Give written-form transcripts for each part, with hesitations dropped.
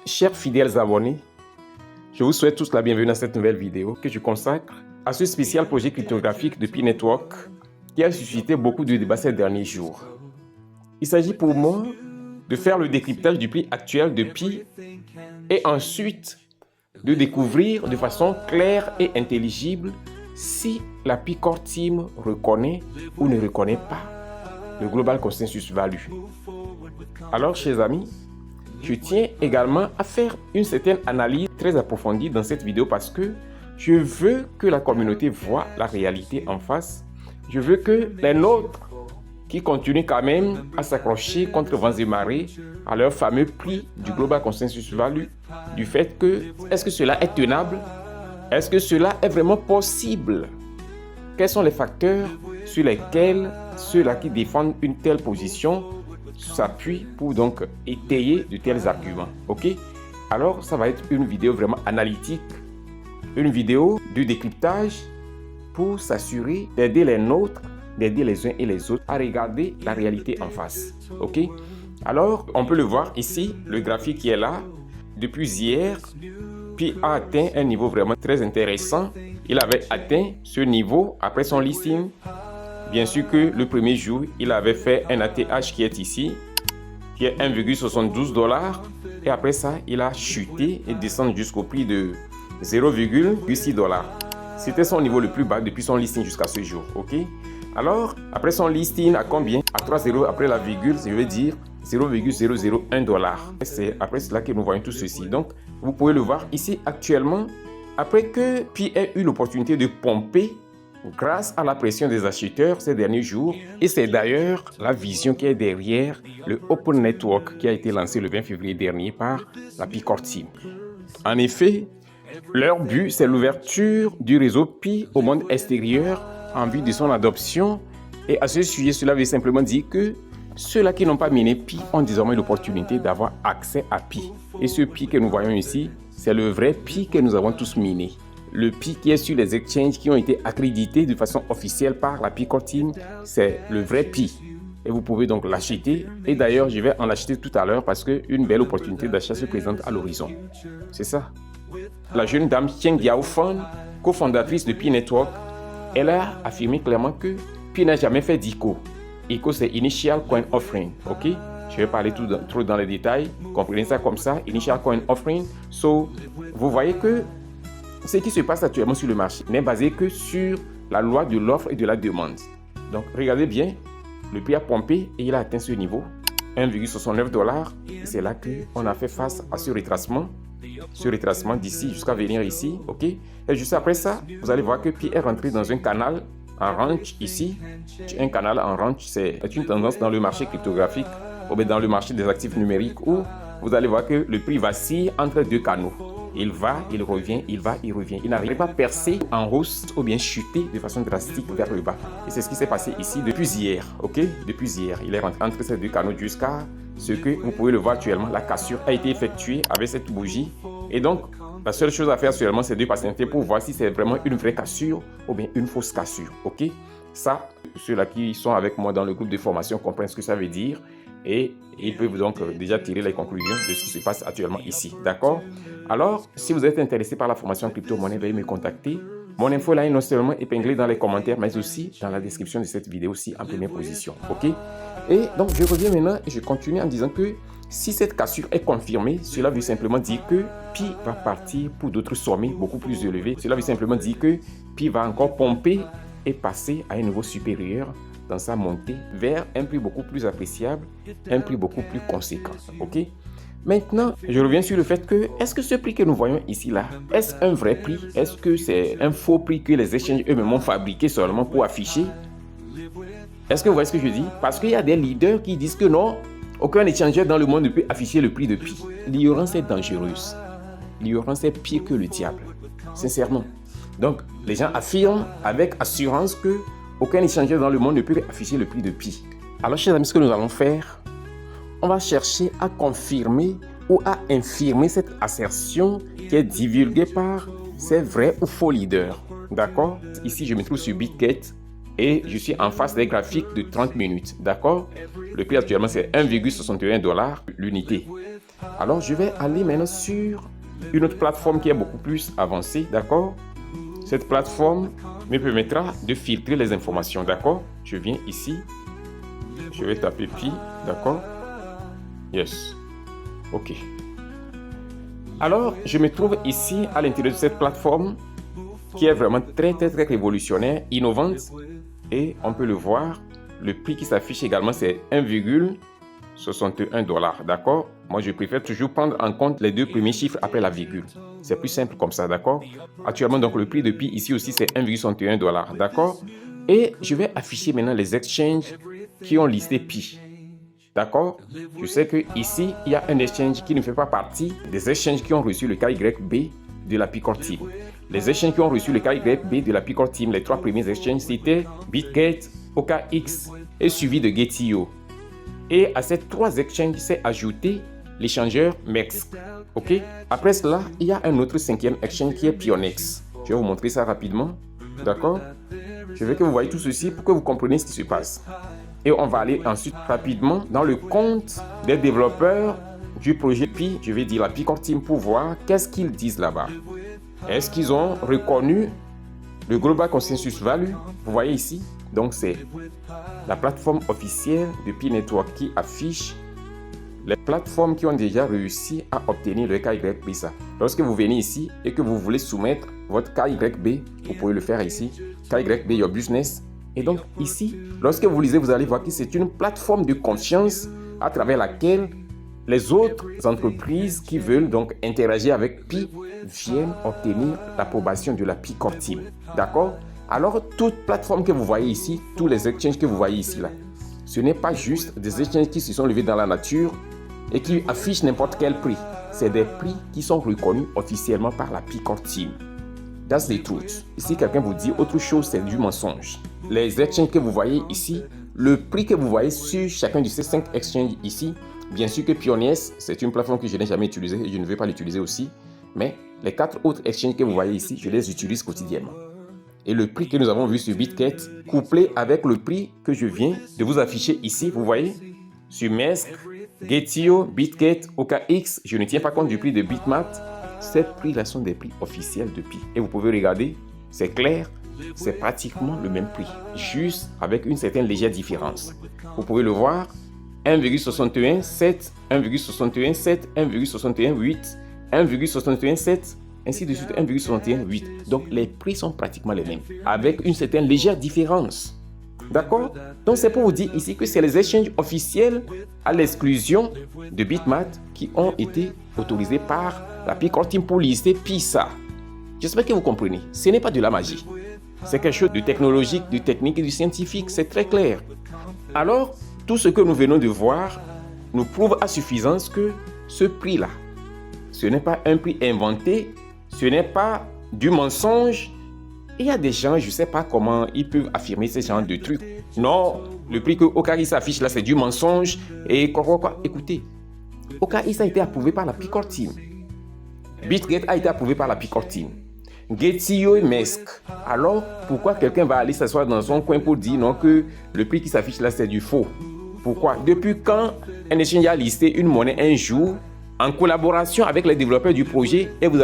Chers fidèles abonnés, je vous souhaite tous la bienvenue dans cette nouvelle vidéo que je consacre à ce spécial projet cryptographique de Pi Network qui a suscité beaucoup de débats ces derniers jours. Il s'agit pour moi de faire le décryptage du prix actuel de Pi et ensuite de découvrir de façon claire et intelligible si la Pi Core Team reconnaît ou ne reconnaît pas le Global Consensus Value. Alors, chers amis, je tiens également à faire une certaine analyse très approfondie dans cette vidéo parce que je veux que la communauté voie la réalité en face. Je veux que les nôtres, qui continuent quand même à s'accrocher contre vents et marées à leur fameux prix du Global Consensus Value, du fait que, est-ce que cela est tenable? Est-ce que cela est vraiment possible? Quels sont les facteurs sur lesquels ceux-là qui défendent une telle position s'appuient pour donc étayer de tels arguments? Ok? Alors, ça va être une vidéo vraiment analytique, une vidéo de décryptage pour s'assurer d'aider les nôtres, d'aider les uns et les autres à regarder la réalité en face. Ok? Alors, on peut le voir ici, le graphique qui est là. Depuis hier, Pi a atteint un niveau vraiment très intéressant. Il avait atteint ce niveau après son listing. Bien sûr que le premier jour, il avait fait un ATH qui est ici, qui est 1,72 $. Et après ça, il a chuté et descendu jusqu'au prix de 0,6 $. C'était son niveau le plus bas depuis son listing jusqu'à ce jour. Ok? Alors, après son listing, à combien? À 3 zéros après la virgule, je veux dire 0,001 $. C'est après cela que nous voyons tout ceci. Donc, vous pouvez le voir ici actuellement, après que Pi ait eu l'opportunité de pomper grâce à la pression des acheteurs ces derniers jours. Et c'est d'ailleurs la vision qui est derrière le Open Network qui a été lancé le 20 février dernier par la Pi Core Team. En effet, leur but, c'est l'ouverture du réseau Pi au monde extérieur en vue de son adoption. Et à ce sujet, cela veut simplement dire que ceux-là qui n'ont pas miné Pi ont désormais l'opportunité d'avoir accès à Pi. Et ce Pi que nous voyons ici, c'est le vrai Pi que nous avons tous miné. Le Pi qui est sur les exchanges qui ont été accrédités de façon officielle par la Pi Core Team, c'est le vrai Pi. Et vous pouvez donc l'acheter. Et d'ailleurs, je vais en acheter tout à l'heure parce qu'une belle opportunité d'achat se présente à l'horizon. C'est ça. La jeune dame Cheng Yaofan, cofondatrice de Pi Network, elle a affirmé clairement que Pi n'a jamais fait d'ICO. ICO, c'est Initial Coin Offering. Ok? Je vais parler trop dans les détails. Comprenez ça comme ça. Initial Coin Offering. So, vous voyez que ce qui se passe actuellement sur le marché n'est basé que sur la loi de l'offre et de la demande. Donc, regardez bien, le prix a pompé et il a atteint ce niveau, 1,69 $. C'est là qu'on a fait face à ce retracement d'ici jusqu'à venir ici. Ok? Et juste après ça, vous allez voir que Pi est rentré dans un canal en range ici. Un canal en range, c'est une tendance dans le marché cryptographique ou bien dans le marché des actifs numériques où vous allez voir que le prix vacille entre deux canaux. Il va, il revient, il va, il revient. Il n'arrive pas à percer en hausse ou bien chuter de façon drastique vers le bas. Et c'est ce qui s'est passé ici depuis hier. Ok? Depuis hier, il est rentré entre ces deux canaux jusqu'à ce que vous pouvez le voir actuellement. La cassure a été effectuée avec cette bougie. Et donc, la seule chose à faire actuellement, c'est de patienter pour voir si c'est vraiment une vraie cassure ou bien une fausse cassure. Ok? Ça, ceux-là qui sont avec moi dans le groupe de formation comprennent ce que ça veut dire. Et ils peuvent donc déjà tirer les conclusions de ce qui se passe actuellement ici. D'accord? Alors, si vous êtes intéressé par la formation crypto-monnaie, veuillez me contacter. Mon info là est non seulement épinglée dans les commentaires, mais aussi dans la description de cette vidéo aussi en première position. Ok? Et donc, je reviens maintenant et je continue en disant que si cette cassure est confirmée, cela veut simplement dire que Pi va partir pour d'autres sommets beaucoup plus élevés. Cela veut simplement dire que Pi va encore pomper et passer à un niveau supérieur dans sa montée vers un prix beaucoup plus appréciable, un prix beaucoup plus conséquent. Ok? Maintenant, je reviens sur le fait que, est-ce que ce prix que nous voyons ici là, est-ce un vrai prix? Est-ce que c'est un faux prix que les exchanges eux-mêmes ont fabriqué seulement pour afficher? Est-ce que vous voyez ce que je dis? Parce qu'il y a des leaders qui disent que non, aucun échangeur dans le monde ne peut afficher le prix de Pi. L'ignorance est dangereuse. L'ignorance est pire que le diable. Sincèrement. Donc, les gens affirment avec assurance que aucun échangeur dans le monde ne peut afficher le prix de Pi. Alors, chers amis, ce que nous allons faire, on va chercher à confirmer ou à infirmer cette assertion qui est divulguée par ces vrais ou faux leaders. D'accord? Ici, je me trouve sur Bitget et je suis en face des graphiques de 30 minutes. D'accord? Le prix actuellement, c'est 1,61 $ l'unité. Alors, je vais aller maintenant sur une autre plateforme qui est beaucoup plus avancée, d'accord? Cette plateforme me permettra de filtrer les informations, d'accord? Je viens ici, je vais taper Pi, d'accord? Yes. OK. Alors, je me trouve ici à l'intérieur de cette plateforme qui est vraiment très révolutionnaire, innovante. Et on peut le voir, le prix qui s'affiche également, c'est 1,61 $, d'accord? Moi, je préfère toujours prendre en compte les deux premiers chiffres après la virgule. C'est plus simple comme ça, d'accord? Actuellement, donc, le prix de Pi ici aussi, c'est 1,61 $, d'accord? Et je vais afficher maintenant les exchanges qui ont listé Pi. D'accord? Je sais qu'ici, il y a un exchange qui ne fait pas partie des exchanges qui ont reçu le KYB de la Pi Core Team. Les exchanges qui ont reçu le KYB de la Pi Core Team, les trois premiers exchanges, c'était BitGet, OKX et suivi de Getio. Et à ces trois exchanges, s'est ajouté l'échangeur MEX. Ok? Après cela, il y a un autre cinquième exchange qui est Pionex. Je vais vous montrer ça rapidement. D'accord? Je veux que vous voyez tout ceci pour que vous compreniez ce qui se passe. Et on va aller ensuite rapidement dans le compte des développeurs du projet Pi, je vais dire la Pi Core Team, pour voir qu'est-ce qu'ils disent là-bas. Est-ce qu'ils ont reconnu le Global Consensus Value? Vous voyez ici, donc c'est la plateforme officielle de Pi Network qui affiche les plateformes qui ont déjà réussi à obtenir le KYB. Lorsque vous venez ici et que vous voulez soumettre votre KYB, vous pouvez le faire ici, KYB Your Business. Et donc ici, lorsque vous lisez, vous allez voir que c'est une plateforme de confiance à travers laquelle les autres entreprises qui veulent donc interagir avec Pi viennent obtenir l'approbation de la Pi Core Team. D'accord? Alors, toute plateforme que vous voyez ici, tous les exchanges que vous voyez ici, là, ce n'est pas juste des exchanges qui se sont levés dans la nature et qui affichent n'importe quel prix. C'est des prix qui sont reconnus officiellement par la Pi Core Team. That's the truth. Si quelqu'un vous dit autre chose, c'est du mensonge. Les exchanges que vous voyez ici, le prix que vous voyez sur chacun de ces 5 exchanges ici, bien sûr que Pioneers, c'est une plateforme que je n'ai jamais utilisée et je ne vais pas l'utiliser aussi, mais les 4 autres exchanges que vous voyez ici, je les utilise quotidiennement. Et le prix que nous avons vu sur BitGet, couplé avec le prix que je viens de vous afficher ici, vous voyez, sur Mesk, Getio, BitGet, OKX, je ne tiens pas compte du prix de Bitmat. Ces prix-là sont des prix officiels de Pi. Et vous pouvez regarder, c'est clair, c'est pratiquement le même prix, juste avec une certaine légère différence. Vous pouvez le voir, 1,617, 1,617, 1,618, 1,617, ainsi de suite, 1,618. Donc les prix sont pratiquement les mêmes, avec une certaine légère différence. D'accord? Donc c'est pour vous dire ici que c'est les échanges officiels à l'exclusion de Bitmat qui ont été autorisés par la Pi Core Team pour lister PISA. J'espère que vous comprenez. Ce n'est pas de la magie. C'est quelque chose de technologique, de technique et de scientifique. C'est très clair. Alors, tout ce que nous venons de voir nous prouve à suffisance que ce prix-là, ce n'est pas un prix inventé, ce n'est pas du mensonge. Il y a des gens, je ne sais pas comment ils peuvent affirmer ce genre de trucs. Non, le prix que OKX s'affiche là, c'est du mensonge. Et quoi. Écoutez, OKX a été approuvé par la Pi Core Team. BitGet a été approuvé par la Pi Core Team. Getio et Mesk. Alors, pourquoi quelqu'un va aller s'asseoir dans son coin pour dire non que le prix qui s'affiche là, c'est du faux? Pourquoi? Depuis quand un échange a listé une monnaie un jour en collaboration avec les développeurs du projet et vous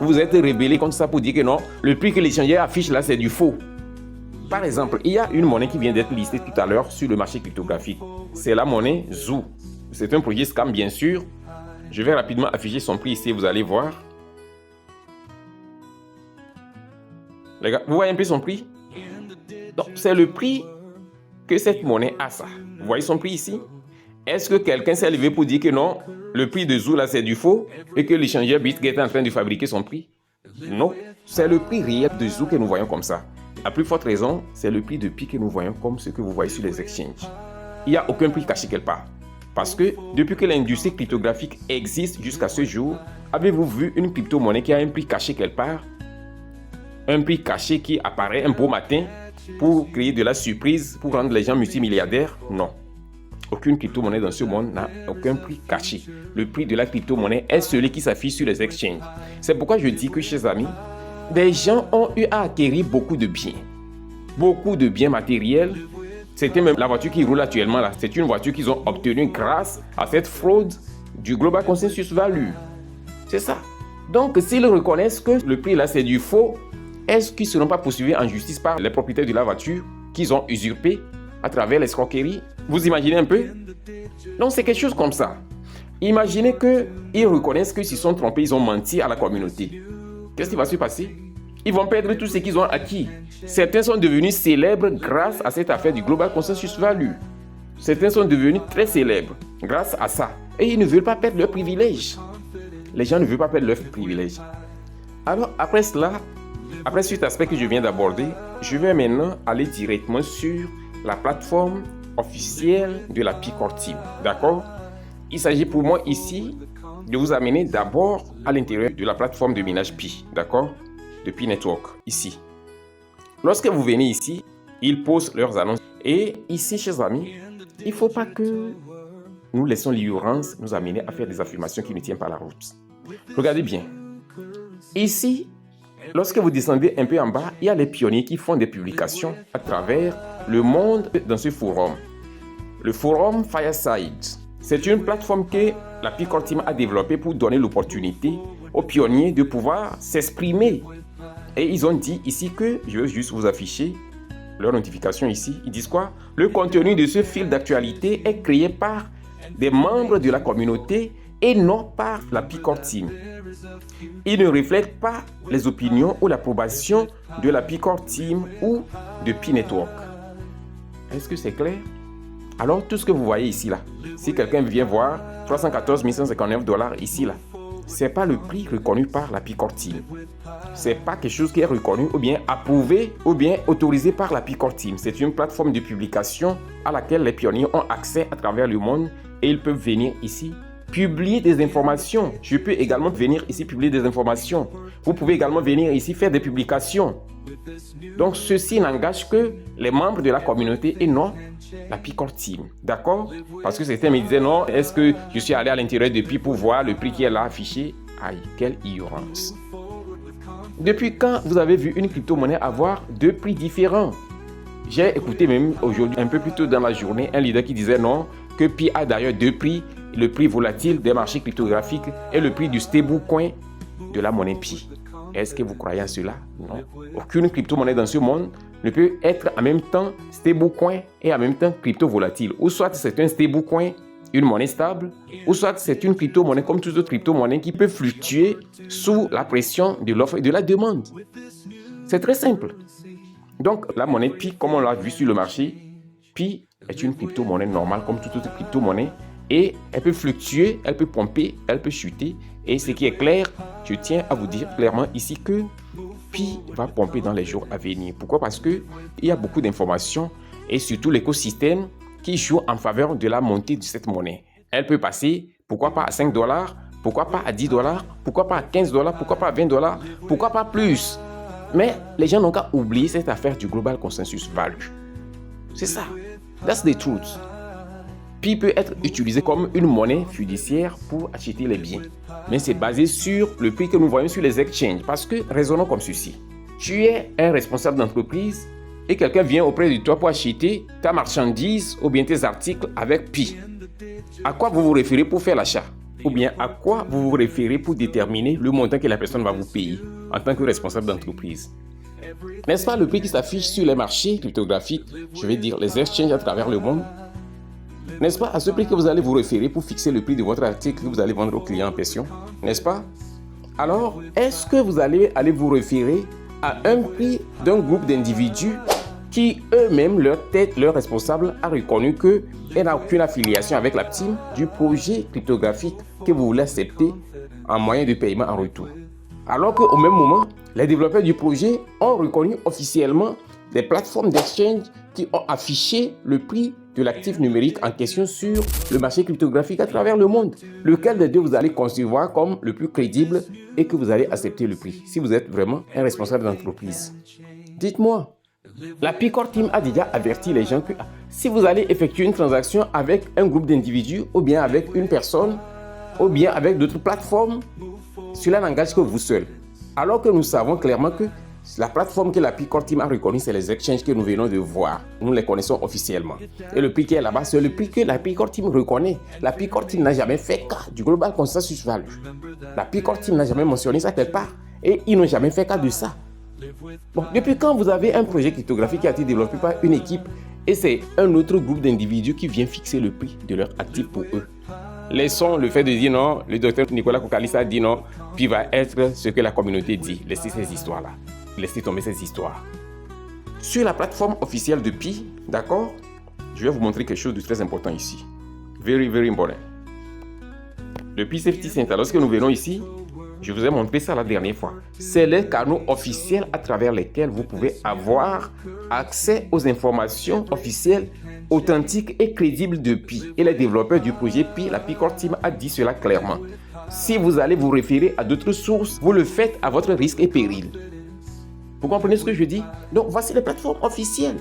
vous êtes rebellé contre ça pour dire que non, le prix que l'échangeur affiche là, c'est du faux. Par exemple, il y a une monnaie qui vient d'être listée tout à l'heure sur le marché cryptographique. C'est la monnaie Zoo. C'est un projet scam, bien sûr. Je vais rapidement afficher son prix ici, vous allez voir. Les gars, vous voyez un peu son prix? Donc, c'est le prix que cette monnaie a, ça. Vous voyez son prix ici? Est-ce que quelqu'un s'est levé pour dire que non, le prix de Zoo là c'est du faux et que l'échangeur BitGet est en train de fabriquer son prix? Non, c'est le prix réel de Zoo que nous voyons comme ça. À plus forte raison, c'est le prix de Pi que nous voyons comme ce que vous voyez sur les exchanges. Il n'y a aucun prix caché quelque part. Parce que depuis que l'industrie cryptographique existe jusqu'à ce jour, avez-vous vu une crypto-monnaie qui a un prix caché quelque part? Un prix caché qui apparaît un beau matin pour créer de la surprise, pour rendre les gens multimilliardaires? Non. Aucune crypto-monnaie dans ce monde n'a aucun prix caché. Le prix de la crypto-monnaie est celui qui s'affiche sur les exchanges. C'est pourquoi je dis que, chers amis, des gens ont eu à acquérir beaucoup de biens matériels. C'était même la voiture qui roule actuellement là. C'est une voiture qu'ils ont obtenue grâce à cette fraude du Global Consensus Value. C'est ça. Donc, s'ils reconnaissent que le prix là, c'est du faux, est-ce qu'ils ne seront pas poursuivis en justice par les propriétaires de la voiture qu'ils ont usurpé à travers l'escroquerie? Vous imaginez un peu? Donc, c'est quelque chose comme ça. Imaginez qu'ils reconnaissent qu'ils se sont trompés, ils ont menti à la communauté. Qu'est-ce qui va se passer? Ils vont perdre tout ce qu'ils ont acquis. Certains sont devenus célèbres grâce à cette affaire du Global Consensus Value. Certains sont devenus très célèbres grâce à ça. Et ils ne veulent pas perdre leurs privilèges. Les gens ne veulent pas perdre leurs privilèges. Alors, après cela, après cet aspect que je viens d'aborder, je vais maintenant aller directement sur la plateforme officielle de la P-Core Team. D'accord? Il s'agit pour moi ici de vous amener d'abord à l'intérieur de la plateforme de minage Pi. D'accord? De Pi Network, ici. Lorsque vous venez ici, ils posent leurs annonces. Et ici, chers amis, il ne faut pas que nous laissons l'ignorance nous amener à faire des affirmations qui ne tiennent pas la route. Regardez bien. Ici, lorsque vous descendez un peu en bas, il y a les pionniers qui font des publications à travers le monde dans ce forum. Le forum Fireside. C'est une plateforme que la P-Core Team a développée pour donner l'opportunité aux pionniers de pouvoir s'exprimer. Et ils ont dit ici que, je vais juste vous afficher leur notification ici, ils disent quoi? Le contenu de ce fil d'actualité est créé par des membres de la communauté et non par la P-Core Team. Il ne reflète pas les opinions ou l'approbation de la P-Core Team ou de Pi Network. Est-ce que c'est clair? Alors, tout ce que vous voyez ici, là, si quelqu'un vient voir 314 159 $ ici, là, ce n'est pas le prix reconnu par la P-Core Team. Ce n'est pas quelque chose qui est reconnu ou bien approuvé ou bien autorisé par la P-Core Team. C'est une plateforme de publication à laquelle les pionniers ont accès à travers le monde et ils peuvent venir ici publier des informations. Je peux également venir ici publier des informations. Vous pouvez également venir ici faire des publications. Donc, ceci n'engage que les membres de la communauté et non la P-Core Team. D'accord? Parce que certains me disaient, non, est-ce que je suis allé à l'intérieur de Pi pour voir le prix qui est là affiché? Aïe, quelle ignorance. Depuis quand vous avez vu une crypto-monnaie avoir deux prix différents? J'ai écouté même aujourd'hui, un peu plus tôt dans la journée, un leader qui disait non, que Pi a d'ailleurs deux prix, le prix volatile des marchés cryptographiques et le prix du stablecoin de la monnaie Pi. Est-ce que vous croyez en cela? Non. Aucune crypto-monnaie dans ce monde ne peut être en même temps stablecoin et en même temps crypto-volatile. Ou soit c'est un stablecoin, une monnaie stable, ou soit c'est une crypto-monnaie comme toutes les autres crypto-monnaies qui peut fluctuer sous la pression de l'offre et de la demande. C'est très simple. Donc, la monnaie Pi, comme on l'a vu sur le marché, Pi est une crypto-monnaie normale comme toute autre crypto-monnaie et elle peut fluctuer, elle peut pomper, elle peut chuter. Et ce qui est clair, je tiens à vous dire clairement ici que Pi va pomper dans les jours à venir. Pourquoi? Parce qu'il y a beaucoup d'informations et surtout l'écosystème qui joue en faveur de la montée de cette monnaie. Elle peut passer, pourquoi pas à 5 $, pourquoi pas à 10 $, pourquoi pas à 15 $, pourquoi pas à 20 $, pourquoi pas plus. Mais les gens n'ont qu'à oublier cette affaire du Global Consensus Value. C'est ça. That's the truth. Pi peut être utilisé comme une monnaie fiduciaire pour acheter les biens. Mais c'est basé sur le prix que nous voyons sur les exchanges. Parce que, raisonnons comme ceci. Tu es un responsable d'entreprise et quelqu'un vient auprès de toi pour acheter ta marchandise ou bien tes articles avec Pi. À quoi vous vous référez pour faire l'achat? Ou bien à quoi vous vous référez pour déterminer le montant que la personne va vous payer en tant que responsable d'entreprise? N'est-ce pas le prix qui s'affiche sur les marchés cryptographiques, je vais dire les exchanges à travers le monde? N'est-ce pas à ce prix que vous allez vous référer pour fixer le prix de votre article que vous allez vendre au client en question? N'est-ce pas? Alors, est-ce que vous allez vous référer à un prix d'un groupe d'individus qui eux-mêmes, leur tête, leur responsable, a reconnu qu'elle n'a aucune affiliation avec la team du projet cryptographique que vous voulez accepter en moyen de paiement en retour? Alors qu'au même moment, les développeurs du projet ont reconnu officiellement des plateformes d'exchange qui ont affiché le prix de l'actif numérique en question sur le marché cryptographique à travers le monde. Lequel des deux vous allez concevoir comme le plus crédible et que vous allez accepter le prix si vous êtes vraiment un responsable d'entreprise? Dites-moi. La P-Core Team a déjà averti les gens que si vous allez effectuer une transaction avec un groupe d'individus ou bien avec une personne ou bien avec d'autres plateformes, cela n'engage que vous seul. Alors que nous savons clairement que La plateforme que la Pi-Core Team a reconnue, c'est les exchanges que nous venons de voir. Nous les connaissons officiellement. Et le prix qui est là-bas, c'est le prix que la Pi-Core Team reconnaît. La Pi-Core Team n'a jamais fait cas du Global Consensus Value. La Pi-Core Team n'a jamais mentionné ça quelque part. Et ils n'ont jamais fait cas de ça. Bon, depuis quand vous avez un projet cryptographique qui a été développé par une équipe et c'est un autre groupe d'individus qui vient fixer le prix de leur actif pour eux? Laissons le fait de dire non, le docteur Nicolas Koukaliss a dit non, puis va être ce que la communauté dit. Laissez ces histoires-là. Laissez tomber ces histoires. Sur la plateforme officielle de Pi, d'accord, je vais vous montrer quelque chose de très important ici. Very, very important. Le Pi Safety Center, lorsque nous venons ici, je vous ai montré ça la dernière fois. C'est les canaux officiels à travers lesquels vous pouvez avoir accès aux informations officielles, authentiques et crédibles de Pi. Et les développeurs du projet Pi, la Pi-Core Team a dit cela clairement. Si vous allez vous référer à d'autres sources, vous le faites à votre risque et péril. Vous comprenez ce que je dis? Donc, voici les plateformes officielles.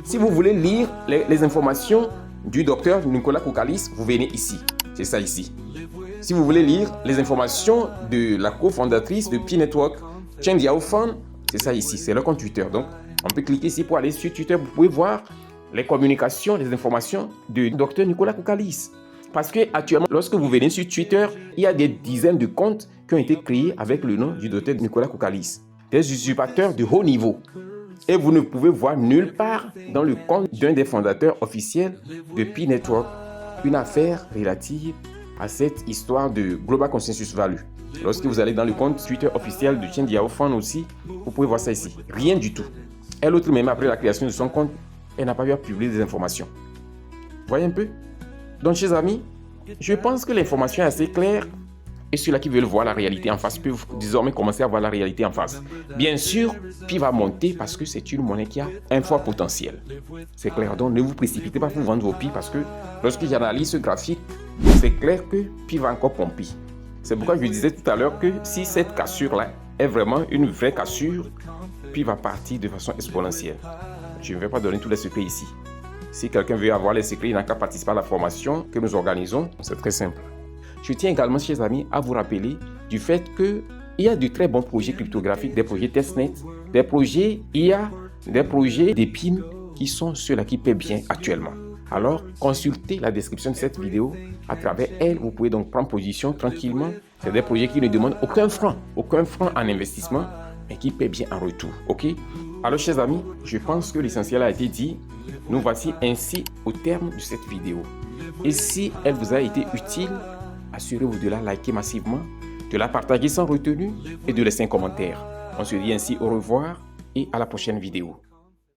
Si vous voulez lire les informations du docteur Nicolas Koukaliss, vous venez ici. C'est ça ici. Si vous voulez lire les informations de la cofondatrice de Pi Network, Chen Xiaofan, c'est ça ici, c'est leur compte Twitter. Donc, on peut cliquer ici pour aller sur Twitter. Vous pouvez voir les communications, les informations du docteur Nicolas Koukaliss. Parce que actuellement, lorsque vous venez sur Twitter, il y a des dizaines de comptes qui ont été créés avec le nom du docteur Nicolas Koukaliss. Des usurpateurs de haut niveau. Et vous ne pouvez voir nulle part dans le compte d'un des fondateurs officiels de Pi Network une affaire relative à cette histoire de Global Consensus Value. Lorsque vous allez dans le compte Twitter officiel de Chen Xiaofan aussi, vous pouvez voir ça ici. Rien du tout. Elle autre même après la création de son compte, elle n'a pas eu à publier des informations. Voyez un peu? Donc, chers amis, je pense que l'information est assez claire et ceux-là qui veulent voir la réalité en face peuvent désormais commencer à voir la réalité en face. Bien sûr, Pi va monter parce que c'est une monnaie qui a un fort potentiel. C'est clair, donc ne vous précipitez pas pour vendre vos Pi parce que lorsque j'analyse ce graphique, c'est clair que Pi va encore pomper. C'est pourquoi je disais tout à l'heure que si cette cassure-là est vraiment une vraie cassure, Pi va partir de façon exponentielle. Je ne vais pas donner tous les secrets ici. Si quelqu'un veut avoir les secrets, il n'a qu'à participer à la formation que nous organisons. C'est très simple. Je tiens également, chers amis, à vous rappeler du fait qu'il y a de très bons projets cryptographiques, des projets testnet, des projets IA, des projets d'épines qui sont ceux-là qui paient bien actuellement. Alors, consultez la description de cette vidéo. À travers elle, vous pouvez donc prendre position tranquillement. C'est des projets qui ne demandent aucun franc en investissement, mais qui paient bien en retour. Ok? Alors, chers amis, je pense que l'essentiel a été dit. Nous voici ainsi au terme de cette vidéo. Et si elle vous a été utile, assurez-vous de la liker massivement, de la partager sans retenue et de laisser un commentaire. On se dit ainsi au revoir et à la prochaine vidéo.